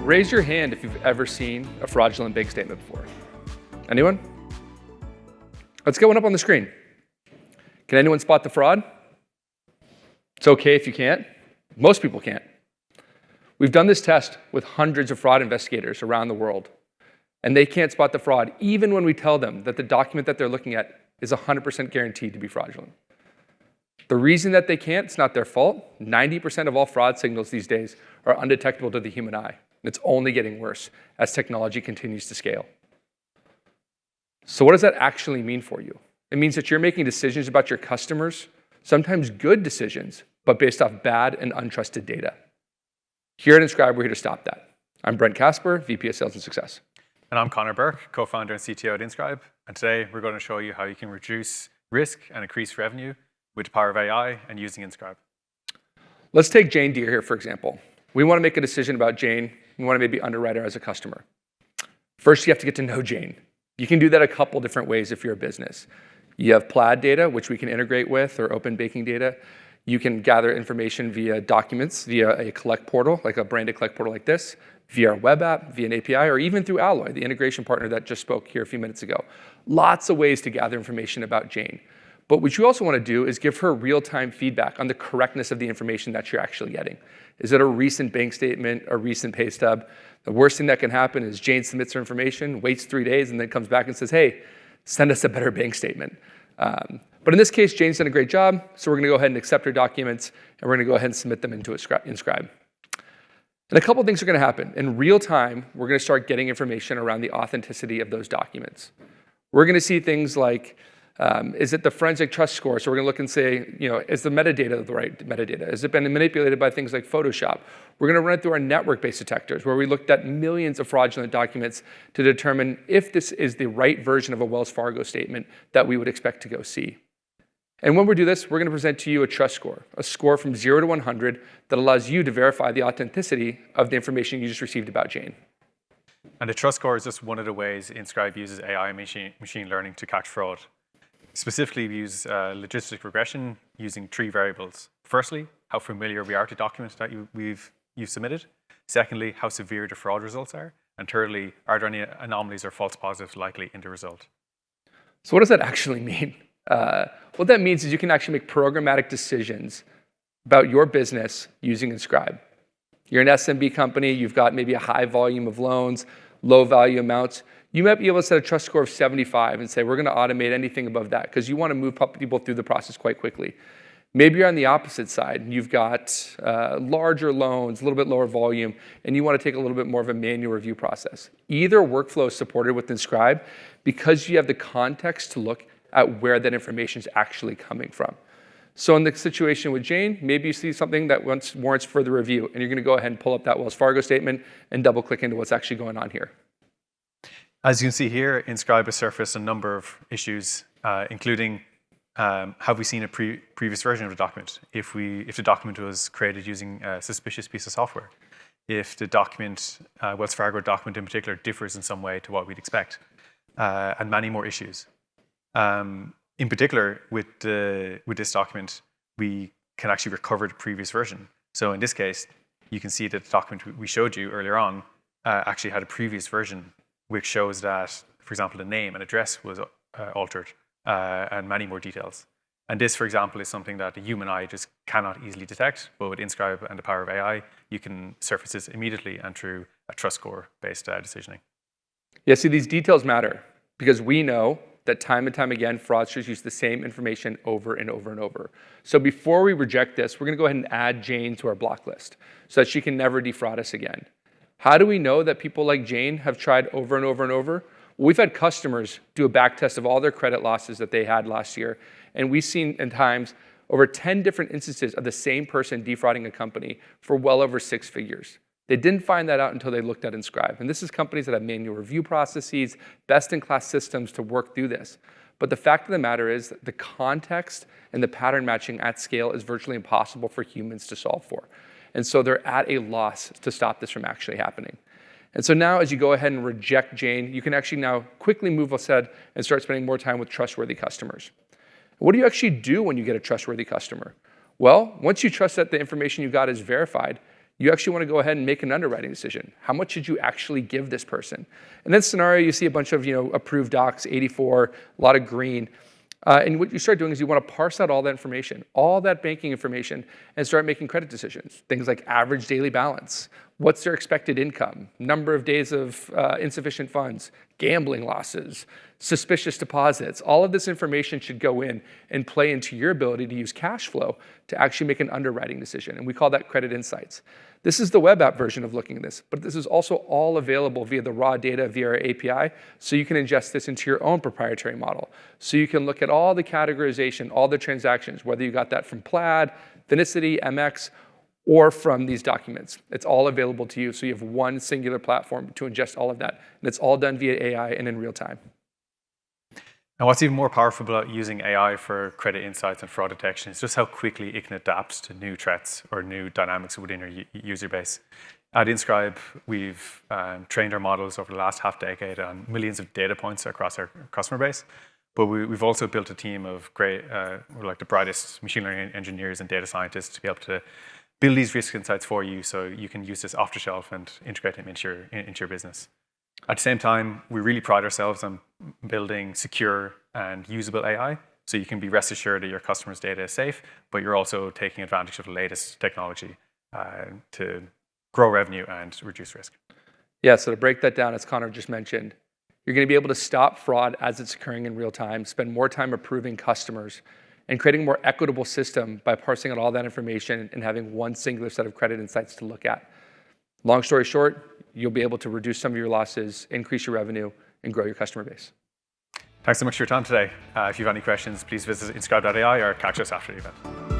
Raise your hand if you've ever seen a fraudulent bank statement before. Anyone? Let's get one up on the screen. Can anyone spot the fraud? It's okay if you can't. Most people can't. We've done this test with hundreds of fraud investigators around the world, and they can't spot the fraud even when we tell them that the document that they're looking at is 100% guaranteed to be fraudulent. The reason that they can't, it's not their fault. 90% of all fraud signals these days are undetectable to the human eye. And it's only getting worse as technology continues to scale. So what does that actually mean for you? It means that you're making decisions about your customers, sometimes good decisions, but based off bad and untrusted data. Here at Inscribe, we're here to stop that. I'm Brent Casper, VP of Sales and Success. And I'm Conor Burke, co-founder and CTO at Inscribe. And today, we're going to show you how you can reduce risk and increase revenue with the power of AI and using Inscribe. Let's take Jane Deere here, for example. We want to make a decision about Jane. We want to maybe underwrite her as a customer. First, you have to get to know Jane. You can do that a couple different ways if you're a business. You have Plaid data, which we can integrate with, or open banking data. You can gather information via documents, via a collect portal, like a branded collect portal like this, via our web app, via an API, or even through Alloy, the integration partner that just spoke here a few minutes ago. Lots of ways to gather information about Jane. But what you also want to do is give her real-time feedback on the correctness of the information that you're actually getting. Is it a recent bank statement, a recent pay stub? The worst thing that can happen is Jane submits her information, waits 3 days, and then comes back and says, hey, send us a better bank statement. But in this case, Jane's done a great job, so we're going to go ahead and accept her documents, and we're going to go ahead and submit them into Inscribe. And a couple of things are going to happen. In real time, we're going to start getting information around the authenticity of those documents. We're going to see things like, is it the forensic trust score? So we're going to look and say, is the metadata the right metadata? Has it been manipulated by things like Photoshop? We're going to run it through our network-based detectors, where we looked at millions of fraudulent documents to determine if this is the right version of a Wells Fargo statement that we would expect to go see. And when we do this, we're going to present to you a trust score, a score from 0 to 100 that allows you to verify the authenticity of the information you just received about Jane. And the trust score is just one of the ways Inscribe uses AI and machine learning to catch fraud. Specifically, we use logistic regression using 3 variables. Firstly, how familiar we are to documents that you've submitted. Secondly, how severe the fraud results are. And thirdly, are there any anomalies or false positives likely in the result? So what does that actually mean? What that means is you can actually make programmatic decisions about your business using Inscribe. You're an SMB company, you've got maybe a high volume of loans, low value amounts. You might be able to set a trust score of 75 and say, we're going to automate anything above that because you want to move people through the process quite quickly. Maybe you're on the opposite side. You've got larger loans, a little bit lower volume, and you want to take a little bit more of a manual review process. Either workflow is supported with Inscribe because you have the context to look at where that information is actually coming from. So in the situation with Jane, maybe you see something that warrants further review, and you're going to go ahead and pull up that Wells Fargo statement and double click into what's actually going on here. As you can see here, Inscribe has surfaced a number of issues, including have we seen a previous version of the document? If the document was created using a suspicious piece of software, if the document, Wells Fargo document in particular, differs in some way to what we'd expect, and many more issues. In particular, with this document, we can actually recover the previous version. So in this case, you can see that the document we showed you earlier on actually had a previous version, which shows that, for example, the name and address was altered, and many more details. And this, for example, is something that the human eye just cannot easily detect, but with Inscribe and the power of AI, you can surface this immediately and through a trust score-based decisioning. Yeah, see, these details matter because we know that time and time again, fraudsters use the same information over and over and over. So before we reject this, we're going to go ahead and add Jane to our block list so that she can never defraud us again. How do we know that people like Jane have tried over and over and over? Well, we've had customers do a back test of all their credit losses that they had last year, and we've seen in times over 10 different instances of the same person defrauding a company for well over 6 figures. They didn't find that out until they looked at Inscribe. And this is companies that have manual review processes, best-in-class systems to work through this. But the fact of the matter is that the context and the pattern matching at scale is virtually impossible for humans to solve for. And so they're at a loss to stop this from actually happening. And so now as you go ahead and reject Jane, you can actually now quickly move ahead and start spending more time with trustworthy customers. What do you actually do when you get a trustworthy customer? Well, once you trust that the information you got is verified, You actually want to go ahead and make an underwriting decision. How much should you actually give this person? In this scenario, you see a bunch of approved docs, 84, a lot of green. And what you start doing is you want to parse out all that information, all that banking information, and start making credit decisions. Things like average daily balance, what's their expected income, number of days of insufficient funds, gambling losses, suspicious deposits. All of this information should go in and play into your ability to use cash flow to actually make an underwriting decision. And we call that credit insights. This is the web app version of looking at this, but this is also all available via the raw data via our API, so you can ingest this into your own proprietary model. So you can look at all the categorization, all the transactions, whether you got that from Plaid, Finicity, MX, or from these documents. It's all available to you, so you have one singular platform to ingest all of that. And it's all done via AI and in real time. And what's even more powerful about using AI for credit insights and fraud detection is just how quickly it can adapt to new threats or new dynamics within your user base. At Inscribe, we've trained our models over the last half decade on millions of data points across our customer base. But we've also built a team of great, we're like the brightest machine learning engineers and data scientists to be able to build these risk insights for you so you can use this off the shelf and integrate them into your business. At the same time, we really pride ourselves on building secure and usable AI, so you can be rest assured that your customers' data is safe, but you're also taking advantage of the latest technology to grow revenue and reduce risk. Yeah, so to break that down, as Conor just mentioned, you're going to be able to stop fraud as it's occurring in real time, spend more time approving customers, and creating a more equitable system by parsing out all that information and having one singular set of credit insights to look at. Long story short, you'll be able to reduce some of your losses, increase your revenue, and grow your customer base. Thanks so much for your time today. If you have any questions, please visit inscribe.ai or catch us after the event.